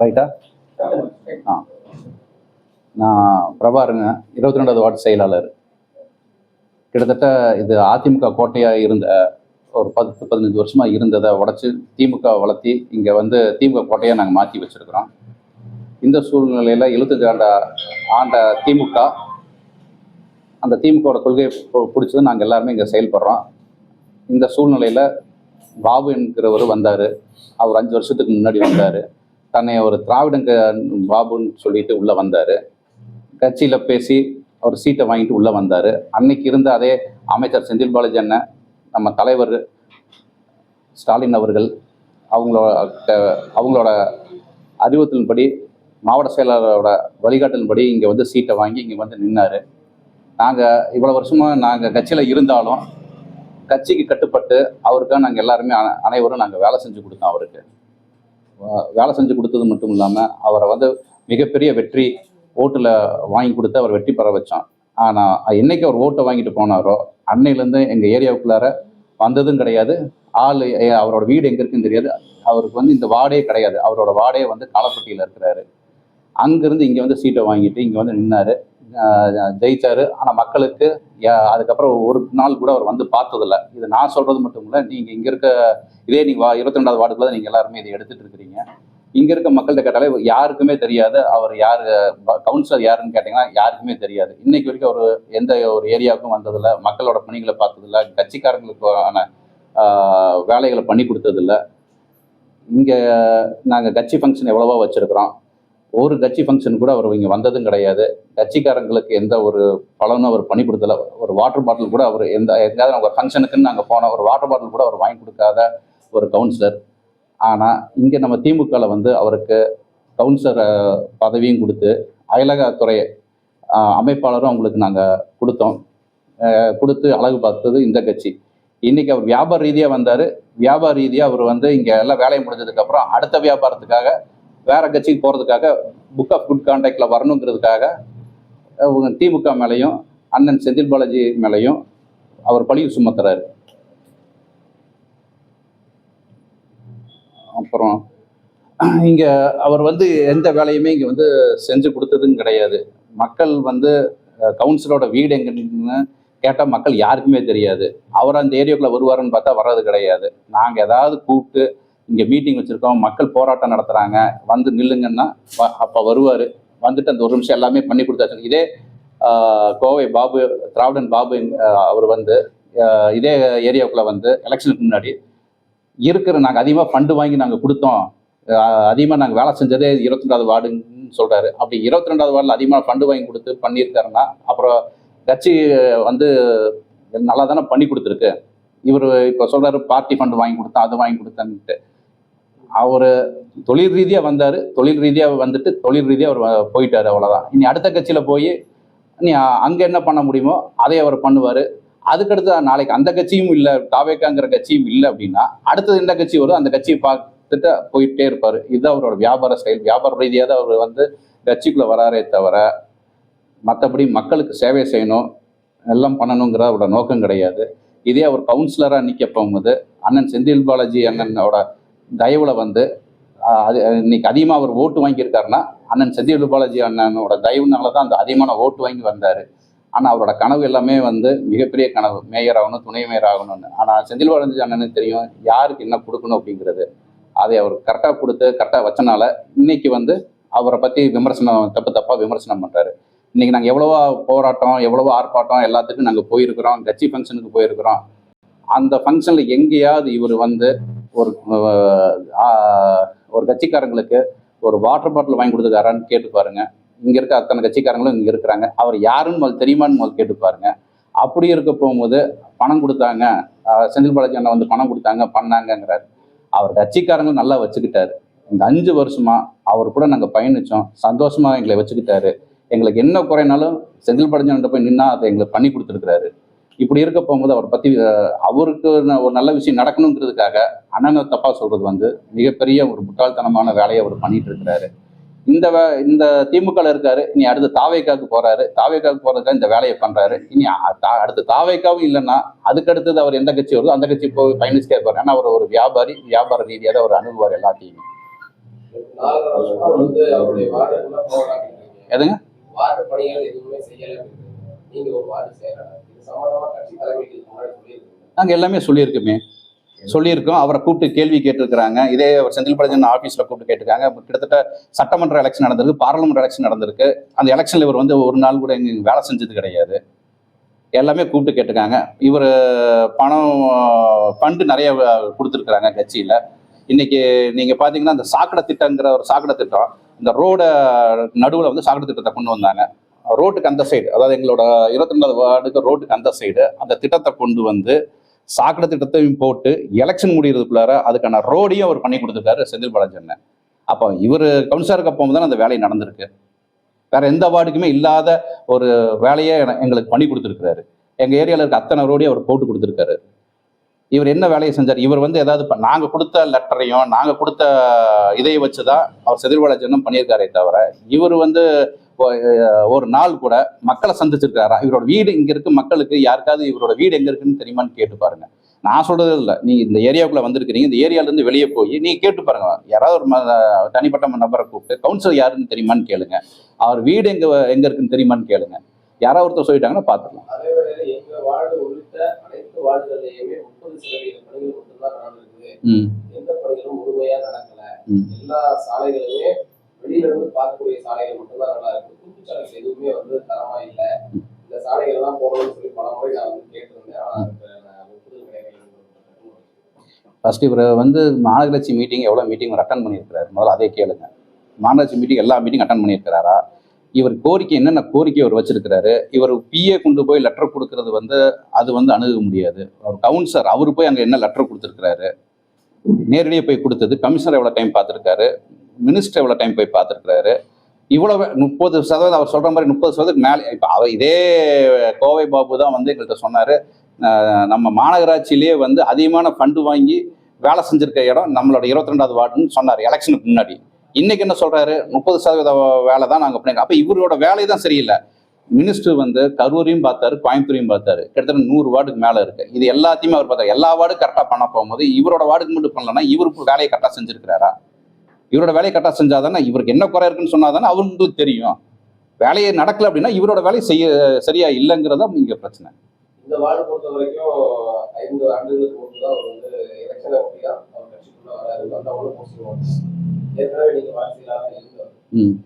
ரைட்டா? நான் பிரபாருங்க, 22வது வார்டு செயலாளர். கிட்டத்தட்ட இது அதிமுக கோட்டையாக இருந்த ஒரு 10-15 வருஷமாக இருந்ததை உடச்சி திமுக வளர்த்தி இங்கே திமுக கோட்டையாக நாங்கள் மாற்றி வச்சுருக்கிறோம். இந்த சூழ்நிலையில் 75 ஆண்ட திமுக, அந்த திமுகவோட கொள்கையை பிடிச்சது நாங்கள் எல்லாருமே இங்கே செயல்படுறோம். இந்த சூழ்நிலையில் பாபு என்கிறவர் வந்தார். அவர் 5 வருஷத்துக்கு முன்னாடி வந்தார். தன்னை ஒரு திராவிடங்க பாபுன்னு சொல்லிட்டு உள்ளே வந்தார். கட்சியில் பேசி அவர் சீட்டை வாங்கிட்டு உள்ளே வந்தார். அன்னைக்கு இருந்த அதே அமைச்சர் செந்தில் பாலாஜி அண்ணன், நம்ம தலைவர் ஸ்டாலின் அவர்கள் அவங்களோட அறிவுறுத்தலின்படி, மாவட்ட செயலாளரோட வழிகாட்டலின்படி இங்கே சீட்டை வாங்கி இங்கே நின்னார். நாங்கள் இவ்வளோ வருஷமாக நாங்கள் கட்சியில் இருந்தாலும் கட்சிக்கு கட்டுப்பட்டு அவருக்காக நாங்கள் எல்லாருமே அனைவரும் நாங்கள் வேலை செஞ்சு கொடுத்தோம். அவருக்கு வேலை செஞ்சு கொடுத்தது மட்டும் இல்லாமல் அவரை மிகப்பெரிய வெற்றி ஓட்டில் வாங்கி கொடுத்து அவர் வெற்றி பெற வச்சோம். ஆனால் என்னைக்கு அவர் ஓட்டை வாங்கிட்டு போனாரோ அன்னையிலேருந்து எங்கள் ஏரியாவுக்குள்ளார வந்ததும் கிடையாது. அவரோட வீடு எங்கே இருக்குன்னு தெரியாது. அவருக்கு இந்த வார்டே கிடையாது. அவரோட வார்டே காலப்பட்டியில் இருக்கிறாரு. அங்கேருந்து இங்கே சீட்டை வாங்கிட்டு இங்கே நின்னார், ஜெயிச்சார். ஆனால் மக்களுக்கு அதுக்கப்புறம் ஒரு நாள் கூட அவர் பார்த்ததில்லை. இது நான் சொல்கிறது மட்டும் இல்லை, நீங்கள் இங்கே இருக்க இதே நீங்கள் 22வது வார்டுக்குள்ள நீங்கள் எல்லாருமே இதை எடுத்துகிட்டு இருக்கிறீங்க. இங்கே இருக்க மக்கள்கிட்ட கேட்டாலே யாருக்குமே தெரியாது அவர் யார், கவுன்சிலர் யாருன்னு கேட்டிங்கன்னா யாருக்குமே தெரியாது. இன்னைக்கு வரைக்கும் அவர் எந்த ஒரு ஏரியாவுக்கும் வந்ததில்லை, மக்களோட பணிகளை பார்த்ததில்லை, கட்சிக்காரங்களுக்கான வேலைகளை பண்ணி கொடுத்ததில்லை. இங்கே நாங்கள் கட்சி ஃபங்க்ஷன் எவ்வளவோ வச்சுருக்கிறோம். ஒரு கட்சி ஃபங்க்ஷன் கூட அவர் இங்கே வந்ததும் கிடையாது. கட்சிக்காரங்களுக்கு எந்த ஒரு பலனும் அவர் பண்ணி கொடுத்தல. ஒரு வாட்டர் பாட்டில் கூட அவர் எங்கேயாவது நாங்கள் ஃபங்க்ஷனுக்குன்னு நாங்கள் போனோம், ஒரு வாட்டர் பாட்டில் கூட அவர் வாங்கி கொடுக்காத ஒரு கவுன்சிலர். ஆனால் இங்கே நம்ம திமுகவில் அவருக்கு கவுன்சிலர் பதவியும் கொடுத்து அயலகத்துறை அமைப்பாளரும் அவங்களுக்கு நாங்கள் கொடுத்து அழகு பார்த்தது இந்த கட்சி. இன்றைக்கி அவர் வியாபார ரீதியாக வந்தார். வியாபார ரீதியாக அவர் இங்கே எல்லாம் வேலையை முடிஞ்சதுக்கப்புறம் அடுத்த வியாபாரத்துக்காக வேற கட்சிக்கு போகிறதுக்காக புக் ஆஃப் குட் கான்டாக்டில் வரணுங்கிறதுக்காக திமுக மேலேயும் அண்ணன் செந்தில் பாலாஜி மேலேயும் அவர் பழி சுமத்துறாரு. அப்புறம் இங்கே அவர் எந்த வேலையுமே இங்கே செஞ்சு கொடுத்ததும் கிடையாது. மக்கள் கவுன்சிலரோட வீடு எங்கன்னு கேட்டால் மக்கள் யாருக்குமே தெரியாது. அவர் அந்த ஏரியாவுக்குள்ளே வருவாருன்னு பார்த்தா வர்றது கிடையாது. நாங்கள் ஏதாவது கூப்பிட்டு இங்கே மீட்டிங் வச்சுருக்கோம், மக்கள் போராட்டம் நடத்துகிறாங்க, நில்லுங்கன்னா அப்போ வருவார். வந்துட்டு அந்த ஒரு நிமிஷம் எல்லாமே பண்ணி கொடுத்தாச்சு. இதே கோவை பாபு, திராவிடன் பாபு, அவர் இதே ஏரியாவுக்குள்ளே எலெக்ஷனுக்கு முன்னாடி நாங்கள் அதிகமாக ஃபண்டு வாங்கி நாங்கள் கொடுத்தோம், அதிகமாக நாங்கள் வேலை செஞ்சதே 22வது வார்டுன்னு சொல்கிறாரு. அப்படி 22வது வார்டில் அதிகமாக ஃபண்டு வாங்கி கொடுத்து பண்ணியிருக்காருன்னா அப்புறம் கட்சி நல்லா தானே பண்ணி கொடுத்துருக்கு. இவர் இப்போ சொல்கிறாரு பார்ட்டி ஃபண்டு வாங்கி கொடுத்தா, அது வாங்கி கொடுத்தேன்ட்டு. அவர் தொழில் ரீதியாக வந்தார், தொழில் ரீதியாக தொழில் ரீதியாக அவர் போயிட்டார், அவ்வளோதான். இனி அடுத்த கட்சியில் போய் நீ அங்கே என்ன பண்ண முடியுமோ அதை அவர் பண்ணுவார். அதுக்கடுத்து நாளைக்கு அந்த கட்சியும் இல்லை, தாவேக்காங்கிற கட்சியும் இல்லை அப்படின்னா அடுத்தது எந்த கட்சி வரும் அந்த கட்சியை பார்த்துட்டு போயிட்டே இருப்பார். இதுதான் அவரோட வியாபார செயல். வியாபார ரீதியாக தான் அவர் கட்சிக்குள்ளே வராரே தவிர மற்றபடி மக்களுக்கு சேவை செய்யணும், எல்லாம் பண்ணணுங்கிற அவரோட நோக்கம் கிடையாது. இதே அவர் கவுன்சிலராக நிற்க போகும்போது அண்ணன் செந்தில் பாலாஜி அண்ணனோட தயவுல அது இன்னைக்கு அதிகமாக அவர் ஓட்டு வாங்கியிருக்காருன்னா அண்ணன் செந்தில் பாலாஜி அண்ணனோட தயவுனால தான் அந்த அதிகமான ஓட்டு வாங்கி வந்தார். ஆனால் அவரோட கனவு எல்லாமே மிகப்பெரிய கனவு, மேயர் ஆகணும், துணை மேயர் ஆகணும்னு. ஆனால் செந்தில் பாலாஜி அண்ணனுக்கு தெரியும் யாருக்கு என்ன கொடுக்கணும் அப்படிங்கிறது. அதை அவர் கரெக்டாக கொடுத்து கரெக்டாக வச்சனால இன்னைக்கு அவரை பற்றி தப்பாக விமர்சனம் பண்ணுறாரு. இன்றைக்கி நாங்கள் எவ்வளவோ போராட்டம், எவ்வளவோ ஆர்ப்பாட்டம் எல்லாத்துக்கும் நாங்கள் போயிருக்கிறோம், கட்சி ஃபங்க்ஷனுக்கு போயிருக்கிறோம். அந்த ஃபங்க்ஷனில் எங்கேயாவது இவர் ஒரு கட்சிக்காரங்களுக்கு ஒரு வாட்டர் பாட்டில் வாங்கி கொடுத்துருக்காரான்னு கேட்டு பாருங்க. இங்கே இருக்க அத்தனை கட்சிக்காரங்களும் இங்கே இருக்கிறாங்க, அவர் யாருன்னு தெரியுமான்னு கேட்டு பாருங்க. அப்படி இருக்க போகும்போது பணம் கொடுத்தாங்க, செந்தில் பாலாஜி அண்ணன் பணம் கொடுத்தாங்க பண்ணாங்கங்கிறாரு. அவர் கட்சிக்காரங்களும் நல்லா வச்சுக்கிட்டாரு. இந்த 5 வருஷமா அவர் கூட நாங்கள் பயணித்தோம், சந்தோஷமாக எங்களை வச்சுக்கிட்டாரு. எங்களுக்கு என்ன குறைனாலும் செந்தில் பாலாஜி அண்ணன் போய் நின்னா அதை எங்களுக்கு பண்ணி கொடுத்துருக்கிறாரு. இப்படி இருக்க போகும்போது அவரை பற்றி அவருக்கு ஒரு நல்ல விஷயம் நடக்கணுங்கிறதுக்காக அண்ணனை தப்பாக சொல்கிறது மிகப்பெரிய ஒரு முட்டாள்தனமான வேலையை அவர் பண்ணிட்டு இருக்கிறாரு. இந்த திமுகவில் இருக்காரு, இனி அடுத்து தாவேக்காவுக்கு போறாரு, தாவேக்காவுக்கு போறதுக்காக இந்த வேலையை பண்றாரு. இனி அடுத்து தாவேக்காவும் இல்லைன்னா அதுக்கு அடுத்தது அவர் எந்த கட்சி வருதோ அந்த கட்சி போய் பயணிச்சுட்டே இருப்பாரு. ஏன்னா அவர் ஒரு வியாபாரி, வியாபார ரீதியாக தான் அவர் அணுகுவார் எல்லாத்தையுமே. எதுங்க வார்டு பணிகள் எதுவுமே செய்யல. நீங்க ஒரு வார்டு செய்யலாம். இது சம்பந்தமா கட்சி தலைமைக்கு முன்னாடி சொல்லியிருக்கீங்க. நாங்கள் எல்லாமே சொல்லியிருக்கோம். அவரை கூப்பிட்டு கேள்வி கேட்டிருக்கிறாங்க. இதே செந்தில் பாலாஜி ஆஃபீஸில் கூப்பிட்டு கேட்டிருக்காங்க. கிட்டத்தட்ட சட்டமன்ற எலெக்ஷன் நடந்திருக்கு, பார்லிமெண்ட் எலெக்ஷன் நடந்திருக்கு. அந்த எலெக்ஷனில் இவர் வந்து ஒரு நாள் கூட எங்களுக்கு வேலை செஞ்சது கிடையாது. எல்லாமே கூப்பிட்டு கேட்டிருக்காங்க. இவர் பணம் ஃபண்டு நிறைய கொடுத்துருக்குறாங்க கட்சியில். இன்னைக்கு நீங்கள் பார்த்தீங்கன்னா அந்த சாக்கடை திட்டங்கிற ஒரு சாக்கடை திட்டம், இந்த ரோட நடுவில் வந்து சாக்கடை திட்டத்தை கொண்டு வந்தாங்க. ரோட்டுக்கு அந்த சைடு, அதாவது எங்களோட 22வது வார்டுக்கு ரோட்டுக்கு அந்த சைடு அந்த திட்டத்தை கொண்டு வந்து சாக்கடை திட்டத்தையும் போட்டு எலெக்ஷன் முடிகிறதுக்குள்ளார அதுக்கான ரோடையும் அவர் பண்ணி கொடுத்துருக்காரு செந்தில் பாலாஜி அண்ணன். அப்போ இவர் கவுன்சிலருக்கு அப்போ தான் அந்த வேலை நடந்திருக்கு. வேற எந்த வார்டுக்குமே இல்லாத ஒரு வேலையை எங்களுக்கு பண்ணி கொடுத்துருக்கிறாரு. எங்கள் ஏரியாவில் இருக்க அத்தனை ரோடையும் அவர் போட்டு கொடுத்துருக்காரு. இவர் என்ன வேலையை செஞ்சார்? இவர் வந்து ஏதாவது நாங்கள் கொடுத்த லெட்டரையும் நாங்கள் கொடுத்த இதை வச்சு தான் அவர் செந்தில் பாலாஜி அண்ணன் பண்ணியிருக்காரே தவிர இவர் வந்து ஒரு நாள் கூட மக்களை சந்திச்சிருக்காரா? இவரோட வீடு இங்கே இருக்கு, மக்களுக்கு யாருக்காவது இவரோட வீடு எங்கே இருக்குன்னு தெரியுமான்னு கேட்டு பாருங்க. நான் சொல்றது இல்லை, நீங்க இந்த ஏரியாவுக்குள்ள வந்திருக்கிறீங்க, இந்த ஏரியாலேருந்து வெளியே போய் நீங்க கேட்டு பாருங்க. யாராவது ஒரு தனிப்பட்ட நபரை கூப்பிட்டு கவுன்சிலர் யாருன்னு தெரியுமான்னு கேளுங்க, அவர் வீடு எங்க இருக்குன்னு தெரியுமான்னு கேளுங்க. யாராவது ஒருத்தர் சொல்லிட்டாங்கன்னா பார்த்துக்கலாம். எந்த பணிகளும் முழுமையா நடக்கல. எல்லா சாலைகளுமே வெளியில இருந்து பார்க்கக்கூடிய சாலைகள் மட்டும்தான் நல்லா இருக்கு. குறுக்கு சாலைகள் எதுவுமே வந்து தரமா இல்லை. இந்த சாலைகள் எல்லாம் போகணும்னு சொல்லி பல முறை நான் வந்து கேட்டிருந்தேன். ஆனா ஒப்புதல் கிடையாது. ஃபர்ஸ்ட் இவர் வந்து மாநகராட்சி மீட்டிங் எவ்வளோ மீட்டிங் அட்டன் பண்ணியிருக்கிறாரு, முதல்ல அதே கேளுங்க. மாநகராட்சி மீட்டிங் எல்லா மீட்டிங் அட்டன் பண்ணியிருக்கிறாரா? இவர் கோரிக்கை என்னென்ன கோரிக்கை அவர் வச்சிருக்கிறாரு? இவர் பிஏ கொண்டு போய் லெட்டர் கொடுக்கறது வந்து அது வந்து அணுக முடியாது. அவர் கவுன்சிலர், அவர் போய் அங்கே என்ன லெட்டர் கொடுத்துருக்கிறாரு? நேரடியாக போய் கொடுத்தது. கமிஷனர் எவ்வளோ டைம் பார்த்துருக்காரு, மினிஸ்டர் எவ்வளோ டைம் போய் பார்த்துருக்கிறாரு. இவ்வளவு 30% அவர் சொல்கிற மாதிரி 30% மேலே. இப்போ அவர் இதே கோவை பாபு தான் வந்து எங்கள்கிட்ட சொன்னார், நம்ம மாநகராட்சியிலேயே வந்து அதிகமான ஃபண்டு வாங்கி வேலை செஞ்சுருக்க இடம் நம்மளோட 22வது வார்டுன்னு சொன்னார் எலெக்ஷனுக்கு முன்னாடி. இன்னைக்கு என்ன சொல்கிறாரு? 30% வேலை தான் நாங்கள் பண்ணிருக்கோம். அப்போ இவரோட வேலை தான் சரியில்லை. மினிஸ்டர் வந்து கரூரையும் பார்த்தாரு, கோயம்புத்தூரையும் பார்த்தாரு. கிட்டத்தட்ட 100 வார்டுக்கு மேலே இருக்கு. இது எல்லாத்தையுமே அவர் பார்த்தாரு. எல்லா வார்டும் கரெக்டாக பண்ண போகும்போது இவரோட வார்டுக்கு மட்டும் பண்ணலன்னா இவருக்கு வேலையை கரெக்டாக செஞ்சுருக்கிறாரா? இவரோட வேலையை கரெக்டாக செஞ்சாதானே, இவருக்கு என்ன குறை இருக்குன்னு சொன்னாதானே அவங்களுக்கு தெரியும். வேலையை நடக்கல அப்படின்னா இவரோட வேலையை சரியா இல்லைங்கிறதா இங்க பிரச்சனை. இந்த வார்டு பொறுத்த வரைக்கும் 5 ஆண்டுகளுக்கு முன்பு தான் அவர் வந்து எலெக்ஷன் அப்படியா அவர் கட்சிக்குள்ள வராரு. அந்த அவ்வளோ போஸ்டிங் ஏற்கனவே நீங்க வாசிக்கலாம் இருந்தவர்.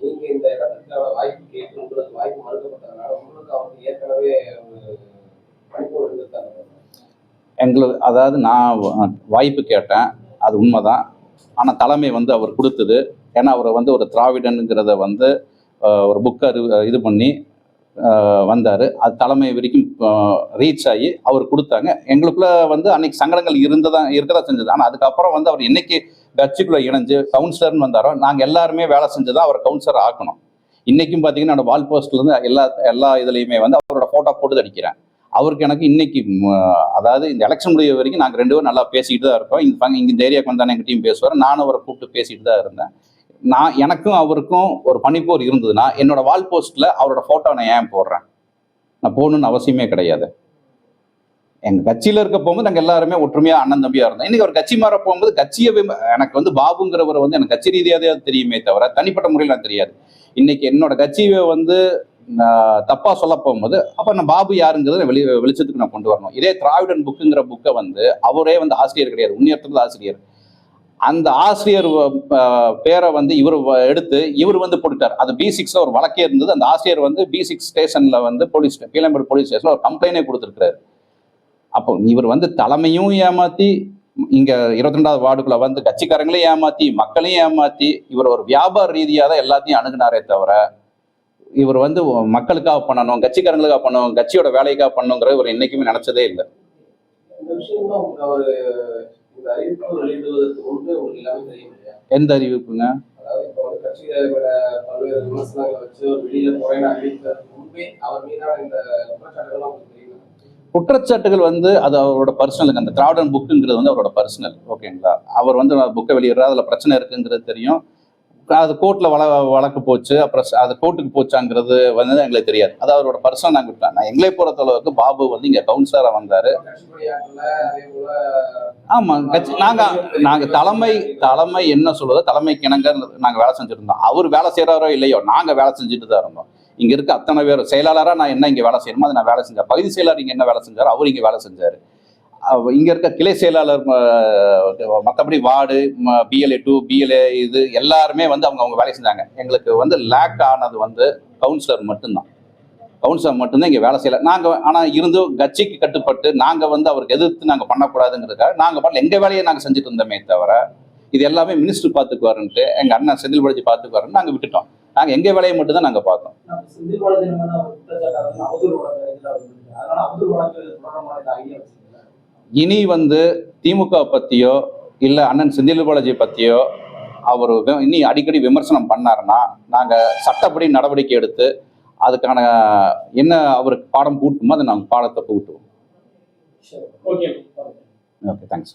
நீங்க இந்த இடத்துக்கான வாய்ப்பு கேட்டு உங்களுக்கு வாய்ப்பு மறுக்கப்பட்டதுனால உங்களுக்கு அவருக்கு ஏற்கனவே ஒரு பணிப்போடு இருந்திருக்காங்க. எங்களுக்கு அதாவது நான் வாய்ப்பு கேட்டேன், அது உண்மைதான். ஆனால் தலைமை வந்து அவர் கொடுத்தது. ஏன்னா அவர் வந்து ஒரு திராவிடனுங்கிறத வந்து ஒரு புக்கை இது பண்ணி வந்தார். அது தலைமை வரைக்கும் ரீச் ஆகி அவர் கொடுத்தாங்க. எங்களுக்குள்ள வந்து அன்னைக்கு சங்கடங்கள் இருக்கதான் செஞ்சது. ஆனால் அதுக்கப்புறம் வந்து அவர் என்னைக்கு கட்சிக்குள்ளே இணைஞ்சு கவுன்சிலர்னு வந்தாரோ நாங்கள் எல்லாருமே வேலை செஞ்சுதான் அவர் கவுன்சிலர் ஆக்கணும். இன்னைக்கும் பார்த்தீங்கன்னா என்னோட வால் போஸ்ட்லேருந்து எல்லா இதுலையுமே வந்து அவரோட ஃபோட்டோ போட்டு அடிக்கிறேன். அவருக்கு எனக்கு இன்னைக்கு அதாவது இந்த எலெக்ஷன் முடிய வரைக்கும் நாங்கள் 2 பேரும் நல்லா பேசிக்கிட்டு தான் இருக்கோம். இங்கே இந்த ஏரியாவுக்கு வந்தானே எங்கள் டீம் பேசுவார். நானும் அவரை கூப்பிட்டு பேசிட்டு தான் இருந்தேன். எனக்கும் அவருக்கும் ஒரு பணிப்போர் இருந்ததுன்னா என்னோட வால் போஸ்ட்டில் அவரோட ஃபோட்டோ நான் ஏன் போடுறேன்? நான் போடணும்னு அவசியமே கிடையாது. எங்கள் கட்சியில் இருக்க போகும்போது நாங்கள் எல்லாருமே ஒற்றுமையாக அண்ணன் தம்பியாக இருந்தோம். இன்னைக்கு ஒரு கட்சி மாற போகும்போது கட்சியை எனக்கு வந்து பாபுங்கிறவர் வந்து எனக்கு கட்சி ரீதியாக தெரியுமே தவிர தனிப்பட்ட முறையில் நான் தெரியாது. இன்னைக்கு என்னோட கட்சியை வந்து தப்பா சொல்ல போகும்போது அப்ப நான் பாபு யாருங்கிறத வெளிச்சத்துக்கு நான் கொண்டு வரணும். இதே திராவிடன் புக்குங்கிற புக்கை வந்து அவரே வந்து ஆசிரியர் கிடையாது, உண்மையத்தில் ஆசிரியர். அந்த ஆசிரியர் பேரை வந்து இவர் எடுத்து இவர் வந்து போட்டுட்டார். அது B6 ஒரு வழக்கே இருந்தது. அந்த ஆசிரியர் வந்து B6 ஸ்டேஷன்ல வந்து பீலம்பேடு போலீஸ் ஸ்டேஷன்ல ஒரு கம்ப்ளைண்டே கொடுத்துருக்காரு. அப்போ இவர் வந்து தலைமையும் ஏமாத்தி இங்க 22வது வார்டுக்குள்ள வந்து கட்சிக்காரங்களையும் ஏமாத்தி மக்களையும் ஏமாத்தி இவர் ஒரு வியாபார ரீதியாக தான் எல்லாத்தையும் அணுகுனாரே தவிர இவர் வந்து மக்களுக்காக பண்ணணும், கட்சிக்காரங்களுக்காக பண்ணணும், கட்சியோட வேலைக்காக பண்ணணுங்கிறது இவர் என்னைக்குமே நினைச்சதே இல்லை. எந்த அறிவிப்புங்க? குற்றச்சாட்டுகள் வந்து அது அவரோட பர்சனலுங்க. அந்த திராவிடன் புக்குங்கிறது வந்து அவரோட பர்சனல். ஓகேங்களா? அவர் வந்து புக்கை வெளியிடுறா, அதில் பிரச்சனை இருக்குங்கிறது தெரியும். அது கோர்ட்டில் வழக்கு போச்சு, அப்புறம் அது கோர்ட்டுக்கு போச்சாங்கிறது வந்து எங்களுக்கு தெரியாது. அது அவரோட பர்சனல் நாங்கள் விட்டோம். நான் எங்களை பொறுத்தளவுக்கு பாபு வந்து இங்கே கவுன்சிலராக வந்தார். ஆமாம், நாங்கள் தலைமை என்ன சொல்லுதோ தலைமைக்கு இணங்க நாங்கள் வேலை செஞ்சுட்டு இருந்தோம். அவர் வேலை செய்கிறாரோ இல்லையோ நாங்கள் வேலை செஞ்சுட்டு தான் இருந்தோம். இங்கே இருக்க அத்தனை பேர் செயலாளராக நான் என்ன இங்கே வேலை செய்யணுமோ அதை நான் வேலை செஞ்சேன். பகுதி செயலாளர் இங்கே என்ன வேலை செஞ்சார், அவர் இங்கே வேலை செஞ்சார். இங்கே இருக்க கிளை செயலாளர் மற்றபடி வார்டு பிஎல்ஏ 2 பிஎல்ஏ இது எல்லாருமே வந்து அவங்க வேலை செஞ்சாங்க. எங்களுக்கு வந்து லேக் ஆனது வந்து கவுன்சிலர் மட்டும்தான். கவுன்சிலர் மட்டும்தான் இங்கே வேலை செய்யலை. நாங்கள் ஆனால் இருந்தும் கட்சிக்கு கட்டுப்பட்டு நாங்கள் வந்து அவருக்கு எதிர்த்து நாங்கள் பண்ணக்கூடாதுங்கிறதுக்காக நாங்கள் பாட்டில் எங்கள் வேலையை நாங்கள் செஞ்சுட்டு இருந்தோமே தவிர இது எல்லாமே மினிஸ்டர் பார்த்துக்குவாருன்ட்டு எங்கள் அண்ணன் செந்தில் பாலாஜி பார்த்துக்குவாருன்னு நாங்கள் விட்டுட்டோம். நாங்கள் எங்கள் வேலையை மட்டும் தான் நாங்கள் பார்த்தோம். இனி வந்து திமுக பற்றியோ இல்லை அண்ணன் செந்தில் பாலாஜி பற்றியோ அவர் இனி அடிக்கடி விமர்சனம் பண்ணாருன்னா நாங்கள் சட்டப்படி நடவடிக்கை எடுத்து அதுக்கான என்ன அவருக்கு பாடம் கூட்டுமோ அதை நாங்கள் பாடத்தை கூட்டுவோம். Okay, thanks.